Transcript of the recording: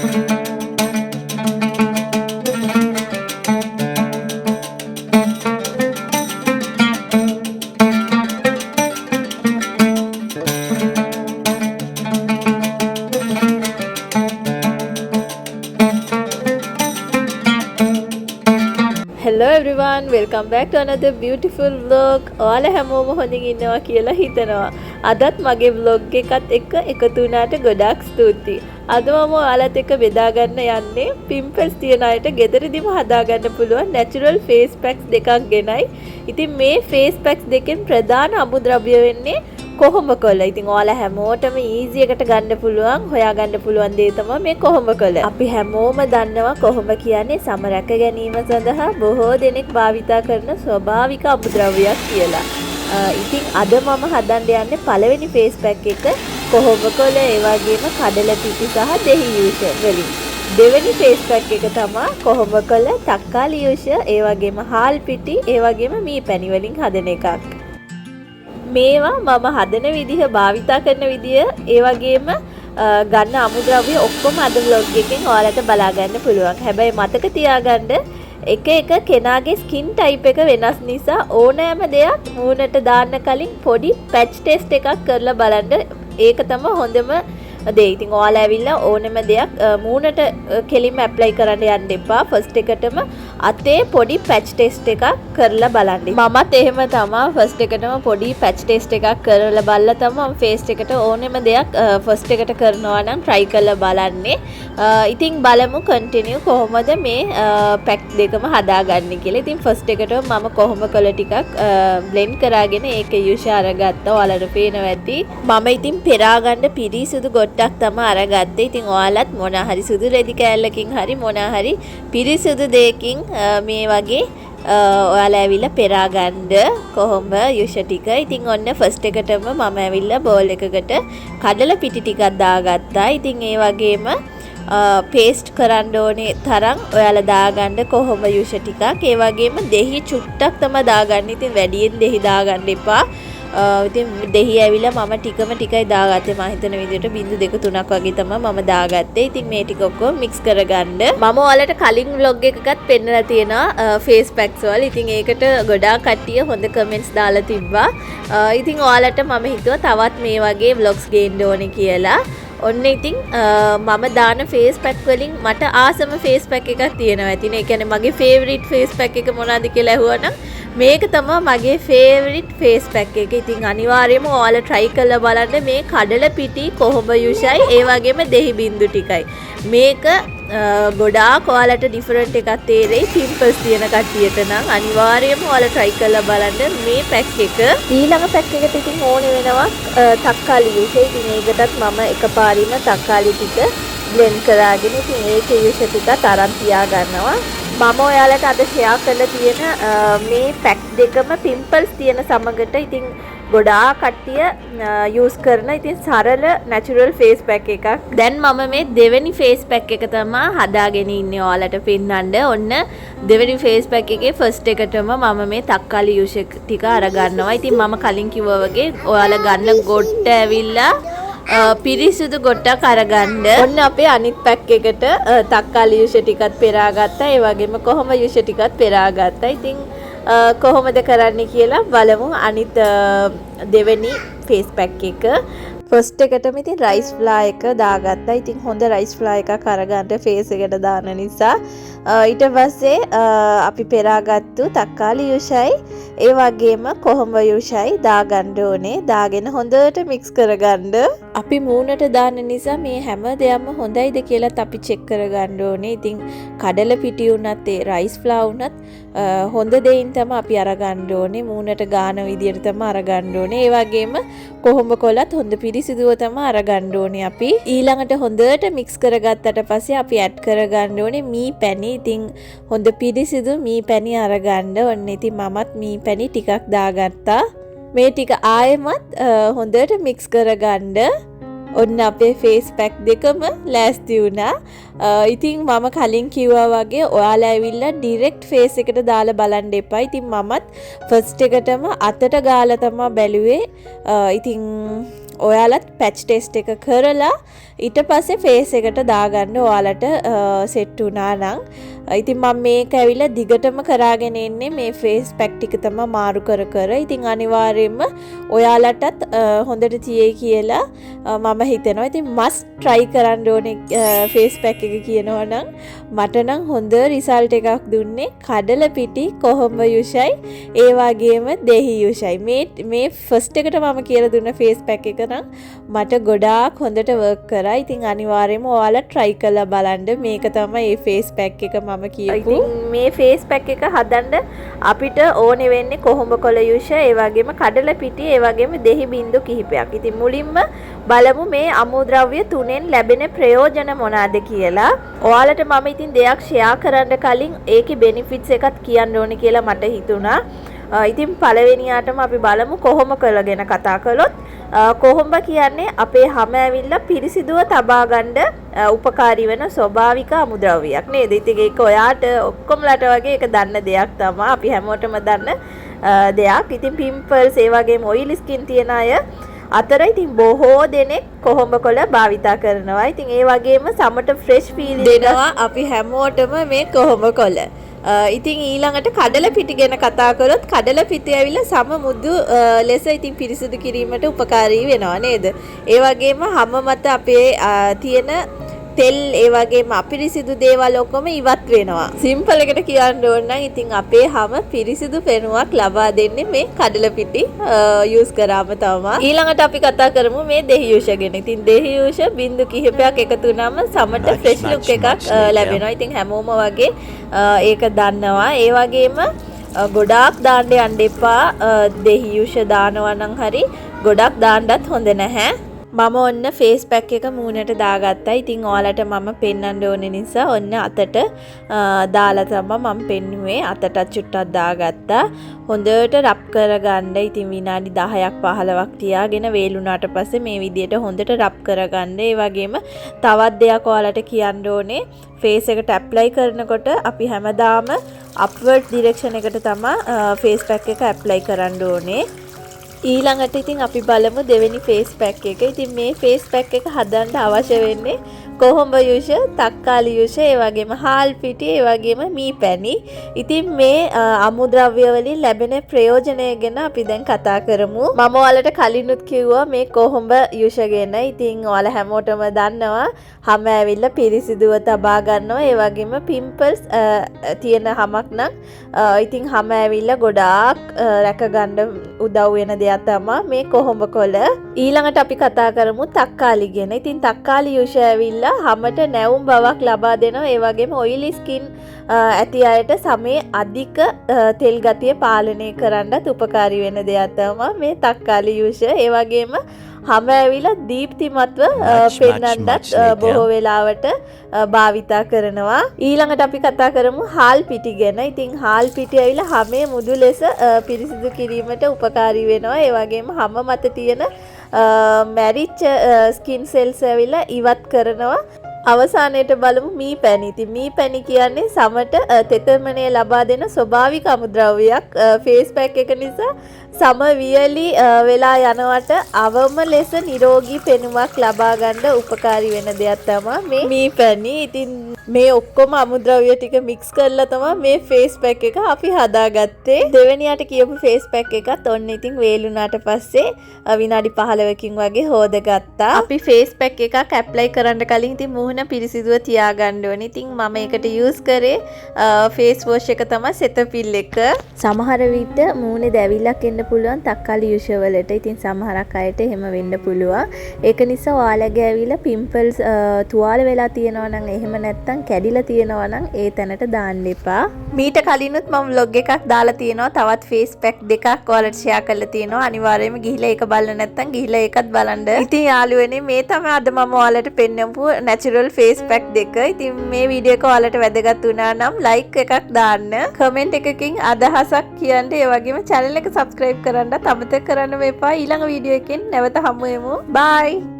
Hello everyone, welcome back to another beautiful vlog. ඔයාලා හැමෝම හොඳින් ඉන්නවා කියලා හිතනවා. අදත් මගේ vlog එකත් එක්ක එකතු වුණාට ගොඩාක් ස්තුතියි. අද මම ඔයාලත් එක්ක බෙදා ගන්න යන්නේ pimples තියන අයට ගෙදරදීම හදා ගන්න පුළුවන් natural face packs දෙකක් ගෙනයි. ඉතින් මේ face packs දෙකෙන් ප්‍රධාන අමුද්‍රව්‍ය වෙන්නේ කොහොඹ කොළ. ඉතින් ඔයාලා හැමෝටම easy එකට ගන්න පුළුවන්, හොයා ගන්න පුළුවන් දේ තමයි මේ කොහොඹ කොළ. අපි හැමෝම දන්නවා කොහොඹ කියන්නේ සම රැක ගැනීම සඳහා බොහෝ දෙනෙක් භාවිතා කරන ස්වභාවික අමුද්‍රව්‍යයක් කියලා. ඉතින් අද මම හදන්න යන්නේ පළවෙනි face pack එක කොහොඹ කොළ, ඒ වගේම කඩල පිටි සහ දෙහි යූෂ වලින්. දෙවෙනි face pack එක තමයි කොහොඹ කොළ, තක්කාලි යූෂ, ඒ වගේම හාල් පිටි, ඒ වගේම මී පැණි වලින් හදන එකක්. මේවා මම හදන විදිහ, භාවිතා කරන විදිහ, ඒ වගේම ගන්න අමුද්‍රව්‍ය ඔක්කොම අද vlog එකෙන් ඔයාලට බලා ගන්න පුළුවන්. හැබැයි මතක තියාගන්න එක එක කෙනාගේ ස්කින් ටයිප් එක වෙනස් නිසා ඕනෑම දෙයක් මූණට දාන්න කලින් පොඩි පැච් ටෙස්ට් එකක් කරලා බලන්න. ඒක තමයි හොඳම දේ. ඉතින් ඔයාලා ඇවිල්ලා ඕනෙම දෙයක් මූණට කෙලින්ම ඇප්ලයි කරන්න යන්න එපා. ෆස්ට් එකටම අතේ පොඩි පැච් ටෙස්ට් එකක් කරලා බලන්න. මමත් එහෙම තමයි ෆස්ට් එකටම පොඩි පැච් ටෙස්ට් එකක් කරලා බලලා තමයි ෆේස් එකට ඕනෙම දෙයක් ෆස්ට් එකට කරනවා නම් try කරලා බලන්නේ. ඉතින් බලමු කන්ටිනියු කොහොමද මේ පැක් දෙකම හදාගන්නේ කියලා. ඉතින් ෆස්ට් එකටම මම කොහොඹ කොළ ටිකක් බ්ලෙන්ඩ් කරාගෙන ඒක යූෂ අරගත්තා. ඔයාලට පේනවා ඇති. මම ඉතින් පෙරා ගන්න පිරිසිදු ගොට්ටක් තමයි අරගත්තේ. ඉතින් ඔයාලත් මොනා හරි සුදු රෙදි කෑල්ලකින් හරි මොනා හරි පිරිසිදු දෙයකින් මේ වගේ ඔයාලා ඇවිල්ලා පෙරා ගන්න කොහොඹ යූෂ ටික. ඉතින් ඔන්න ෆස්ට් එකටම මම ඇවිල්ලා බෝල් එකකට කඩල පිටි ටිකක් දාගත්තා. ඉතින් ඒ වගේම පේස්ට් කරන්න ඕනේ තරම් ඔයාලා දාගන්න කොහොඹ යූෂ ටිකක්. ඒ වගේම දෙහි චුට්ටක් තමයි දාගන්න. ඉතින් වැඩියෙන් දෙහි දාගන්න එපා. ඉතින් දෙහි ඇවිල්ලා මම ටිකම ටිකයි දාගත්තේ. මම හිතන විදිහට බිංදු 2 3ක් වගේ තමයි මම දාගත්තේ. ඉතින් මේ ටික ඔක්කොම මික්ස් කරගන්න. මම ඔයාලට කලින් vlog එකකත් පෙන්නලා තියෙනවා face packs වල. ඉතින් ඒකට ගොඩාක් කට්ටිය හොඳ කමෙන්ට්ස් දාලා තිබ්බා. ඉතින් ඔයාලට මම හිතුවා තවත් මේ වගේ vlogs ගේන්න ඕනේ කියලා. ඔන්න ඉතින් මම දාන face pack වලින් මට ආසම face pack එකක් තියෙනවා. ඉතින් ඒ කියන්නේ මගේ favorite face pack එක මොනවද කියලා ඇහුවනම් මේක තමයි මගේ favorite face pack එක. ඉතින් අනිවාර්යයෙන්ම ඔයාලා try කරලා බලන්න මේ කඩල පිටි කොහොඹ යූෂයි ඒ වගේම දෙහි බින්දු ටිකයි. මේක ගොඩාක් ඔයාලට ඩිෆරන්ට් එකක් තේරෙයි පිම්පල්ස් තියෙන කට්ටියට නම් අනිවාර්යයෙන්ම ඔයාලා try කරලා බලන්න මේ පැක් එක. ඊළඟ පැක් එකට ඉතින් ඕනේ වෙනවා තක්කාලි යූෂ. ඉතින් ඒකටත් මම එකපාරින්ම තක්කාලි ටික බ්ලෙන්ඩ් කරාගෙන ඉතින් ඒකේ යූෂ ටිකත් අරන් තියා ගන්නවා. මම ඔයාලට අද ෂෙයා කරලා තියෙන මේ පැක් දෙකම පිම්පල්ස් තියෙන සමගට ඉතින් ගොඩාක් කට්ටිය යූස් කරන ඉතින් සරල නැචරල් ෆේස් පැක් එකක්. දැන් මම මේ දෙවෙනි ෆේස් පැක් එක තමයි හදාගෙන ඉන්නේ ඔයාලට පෙන්නන්න. ඔන්න දෙවෙනි ෆේස් පැක් එකේ ෆස්ට් එකටම මම මේ තක්කාලි යූෂ ටික අරගන්නවා. ඉතින් මම කලින් කිව්වා වගේ ඔයාලා ගන්න ගොට්ට ඇවිල්ලා පිරිසිදු ගොට්ටක් අරගන්න. ඔන්න අපේ අනිත් පැක් එකට තක්කාලි යූෂ ටිකත් පෙරාගත්තා. ඒ වගේම කොහොඹ යූෂ ටිකත් පෙරාගත්තා. ඉතින් කොහොමද කරන්නේ කියලා බලමු අනිත් දෙවෙනි ෆේස් පැක් එක. ෆස්ට් එකටම ඉතින් රයිස් ෆ්ලා එක දාගත්තා. ඉතින් හොඳ රයිස් ෆ්ලා එකක් අරගන්න ෆේස් එකට දාන නිසා. ඊට පස්සේ අපි පෙරාගත්තු තක්කාලි යූෂයි ඒ වගේම කොහොඹ යූෂයි දාගන්න ඕනේ. දාගෙන හොඳට මික්ස් කරගන්න. අපි මූණට දාන නිසා මේ හැම දෙයක්ම හොඳයිද කියලාත් අපි චෙක් කරගන්න ඕනේ. ඉතින් කඩල පිටි වුණත් ඒ රයිස් ෆ්ලා වුණත් හොඳ දෙයින් තමයි අපි අරගන්න ඕනේ. මූණට ගාන විදියට තමයි අරගන්න ඕනේ. ඒ වගේම කොහොඹ කොලත් හොඳ පිරිසිදුව තමයි අරගන්න ඕනේ අපි. ඊළඟට හොඳට මික්ස් කරගත්තට පස්සේ අපි ඇඩ් කරගන්න ඕනේ මී පැණි. ඉතින් හොඳ පිරිසිදු මී පැණි අරගන්න. ඔන්න ඉතින් මමත් මී පැණි ටිකක් දාගත්තා. මේ ටික ආයෙමත් හොඳට මික්ස් කරගන්න. ඔන්න අපේ ෆේස් පැක් දෙකම ලෑස්ති වුණා. ඉතින් මම කලින් කිව්වා වගේ ඔයාලා ඇවිල්ලා ඩිරෙක්ට් ෆේස් එකට දාලා බලන්න එපා. ඉතින් මමත් ෆස්ට් එකටම අතට ගාලා තමයි බැලුවේ. ඉතින් ඔයාලත් පැච් ටෙස්ට් එක කරලා ඊට පස්සේ ෆේස් එකට දාගන්න ඔයාලට සෙට් වුණා නම්. ඉතින් මම මේක ඇවිල්ලා දිගටම කරාගෙන ඉන්නේ මේ ෆේස් පැක් ටික තමයි මාරු කර කර. ඉතින් අනිවාර්යයෙන්ම ඔයාලටත් හොඳට තියෙයි කියලා මම හිතනවා. ඉතින් මස් try කරන්න ඕනේ ෆේස් පැක් එක කියනවා නම් මට නම් හොඳ රිසල්ට් එකක් දුන්නේ කඩල පිටි කොහොඹ යුෂයි ඒ වගේම දෙහි යුෂයි. මේ ෆස්ට් එකට මම කියලා දුන්න ෆේස් පැක් එක නම් මට ගොඩාක් හොඳට වර්ක් කරා. ඉතින් අනිවාර්යයෙන්ම ඔයාලා try කරලා බලන්න. මේක තමයි මේ ෆේස් පැක් එක මම කියපු. ඉතින් මේ ෆේස් පැක් එක හදන්න අපිට ඕනේ වෙන්නේ කොහොඹ කොළ යුෂ, ඒ වගේම කඩල පිටි, ඒ වගේම දෙහි බින්දු කිහිපයක්. ඉතින් මුලින්ම බලමු මේ අමුද්‍රව්‍ය තුනෙන් ලැබෙන ප්‍රයෝජන මොනවාද කියලා. ඔයාලට මම ඉතින් දෙයක් ෂෙයා කරන්න කලින් ඒකේ බෙනිෆිට්ස් එකත් කියන්න ඕනේ කියලා මට හිතුණා. ඉතින් පළවෙනියටම අපි බලමු කොහොම කළගෙන කතා කළොත් කොහොඹ කියන්නේ අපේ හැම ඇවිල්ලා පිරිසිදුව තබා ගන්න උපකාරී වෙන ස්වභාවික අමුද්‍රව්‍යයක් නේද? ඉතින් ඒක ඔයාට ඔක්කොමලට වගේ ඒක දන්න දෙයක් තමයි. අපි හැමෝටම දන්න දෙයක්. ඉතින් පිම්පල්ස් ඒ වගේම ඔයිලි ස්කින් තියන අය අතර ඉතින් බොහෝ දෙනෙක් කොහොඹ කොළ භාවිතා කරනවා. ඉතින් ඒ වගේම සමට ෆ්‍රෙෂ් ෆීලින් දෙනවා අපි හැමෝටම මේ කොහොඹ කොළ. ඉතින් ඊළඟට කඩල පිටි ගැන කතා කරොත් කඩල පිටි ඇවිල්ලා සම මුදු ලෙස ඉතින් පිරිසිදු කිරීමට උපකාරී වෙනවා නේද? ඒ වගේම හැම මත අපේ තියෙන තෙල් ඒ වගේම අපිරිසිදු දේවල් ඔක්කොම ඉවත් වෙනවා. සිම්පල් එකට කියන්න ඕන නම් ඉතින් අපේ හැම පිරිසිදු පෙනුමක් ලබා දෙන්නේ මේ කඩල පිටි යූස් කරාම තමයි. ඊළඟට අපි කතා කරමු මේ දෙහි යූෂ ගැන. ඉතින් දෙහි යූෂ බින්දු කිහිපයක් එකතු වුනම සමට ෆ්‍රෙෂ් ලුක් එකක් ලැබෙනවා. ඉතින් හැමෝම වගේ ඒක දන්නවා. ඒ වගේම ගොඩාක් දාන්න යන්න එපා. දෙහි යූෂ දානවා නම් හරි ගොඩක් දාන්නත් හොඳ නැහැ. මම ඔන්න ෆේස් පැක් එක මූණට දාගත්තා. ඉතින් ඔයාලට මම පෙන්වන්න ඕන නිසා ඔන්න අතට දාලා තමයි මම පෙන්නුවේ. අතට චුට්ටක් දාගත්තා. හොඳට රබ් කරගන්න. ඉතින් විනාඩි 10ක් 15ක් තියාගෙන වේලුණාට පස්සේ මේ විදියට හොඳට රබ් කරගන්න. ඒ වගේම තවත් දෙයක් ඔයාලට කියන්න ඕනේ. ෆේස් එකට ඇප්ලයි කරනකොට අපි හැමදාම අප්වර්ඩ් ඩිරෙක්ෂන් එකට තමයි ෆේස් පැක් එක ඇප්ලයි කරන්න ඕනේ. ඊළඟට ඉතින් අපි බලමු දෙවෙනි ෆේස් පැක් එක. ඉතින් මේ ෆේස් පැක් එක හදන්න අවශ්‍ය වෙන්නේ කොහොඹ යූෂ, තක්කාලි යූෂ, ඒ වගේම හාල් පිටි, ඒ වගේම මී පැණි. ඉතින් මේ අමුද්‍රව්‍ය වලින් ලැබෙන ප්‍රයෝජනය ගැන අපි දැන් කතා කරමු. මම ඔයාලට කලිනුත් කිව්වා මේ කොහොඹ යූෂ ගැන. ඉතින් ඔයාලා හැමෝටම දන්නවා හැම ඇවිල්ලා පිරිසිදුව තබා ගන්නවා. ඒ වගේම පිම්පල්ස් තියෙන හැමක් නම් ඉතින් හැම ඇවිල්ලා ගොඩාක් රැක ගන්න උදව් වෙන දෙයක් තමයි මේ කොහොඹ කොළ. ඊළඟට අපි කතා කරමු තක්කාලි ගැන. ඉතින් තක්කාලි යූෂ ඇවිල්ලා හැමට නැවුම් බවක් ලබා දෙනවා. ඒ වගේම ඔයිලි ස්කින් ඇති අයට සමේ අධික තෙල් ගතිය පාලනය කරන්නත් උපකාරී වෙන දෙයක් තමයි මේ තක්කාලි යූෂ. ඒ වගේම හැම ඇවිල්ලා දීප්තිමත්ව පෙන්වන්නත් බොහෝ වෙලාවට භාවිතා කරනවා. ඊළඟට අපි කතා කරමු හාල් පිටි ගැන. ඉතින් හාල් පිටි ඇවිල්ලා හැමේ මුදු ලෙස පිරිසිදු කිරීමට උපකාරී වෙනවා. ඒ වගේම හැම මත තියෙන මැරිච්ච ස්කින් සෙල්ස් ඇවිල්ලා ඉවත් කරනවා. අවසානයේට බලමු මී පැණි. ඉතින් මී පැණි කියන්නේ සමට තෙතමනය ලබා දෙන ස්වභාවික අමුද්‍රව්‍යයක්. ෆේස් පැක් එක නිසා සම වියලි වෙලා යනවට අවම ලෙස නිරෝගී පෙනුමක් ලබා ගන්න උපකාරී වෙන දෙයක් තමයි මේ මී පැණි. ඉතින් මේ ඔක්කොම අමුද්‍රව්‍ය ටික මික්ස් කරලා තමයි මේ ෆේස් පැක් එක අපි හදාගත්තේ. දෙවෙනියට කියපු ෆේස් පැක් එකත් ඔන්න ඉතින් වේලුණාට පස්සේ විනාඩි 15කින් වගේ හොදගත්තා. අපි ෆේස් පැක් එකක් ඇප්ලයි කරන්න කලින් ඉතින් මූණ පිරිසිදුව තියාගන්න ඕනේ. ඉතින් මම ඒකට යූස් කරේ ෆේස් වොෂ් එක තමයි සෙතපිල් එක. සමහර විට මූණේ දැවිල්ලක් එන්න පුළුවන් තක්කාලි යූෂ වලට. ඉතින් සමහරක් අයට එහෙම වෙන්න පුළුවන්. ඒක නිසා ඔයාලගේ ඇවිල්ලා පිම්පල්ස් තුවාල වෙලා තියෙනවා නම් එහෙම නැත්නම් කැඩිලා තියෙනවා නම් ඒ තැනට දාන්න එපා. මීට කලිනුත් මම vlog එකක් දාලා තියෙනවා. තවත් ෆේස් පැක් දෙකක් ඔයාලට ෂෙයා කරලා තියෙනවා. අනිවාර්යයෙන්ම ගිහිල්ලා ඒක බලන්න නැත්නම් ගිහිල්ලා ඒකත් බලන්න. ඉතින් යාළුවනේ මේ තමයි අද මම ඔයාලට පෙන්නපු natural face pack දෙක. ඉතින් මේ වීඩියෝ එක ඔයාලට වැදගත් වුණා නම් like එකක් දාන්න. comment එකකින් අදහසක් කියන්න. ඒ වගේම channel එක subscribe කරන්නත් අමතක කරන්න එපා. ඊළඟ වීඩියෝ එකෙන් නැවත හමු වෙමු. bye.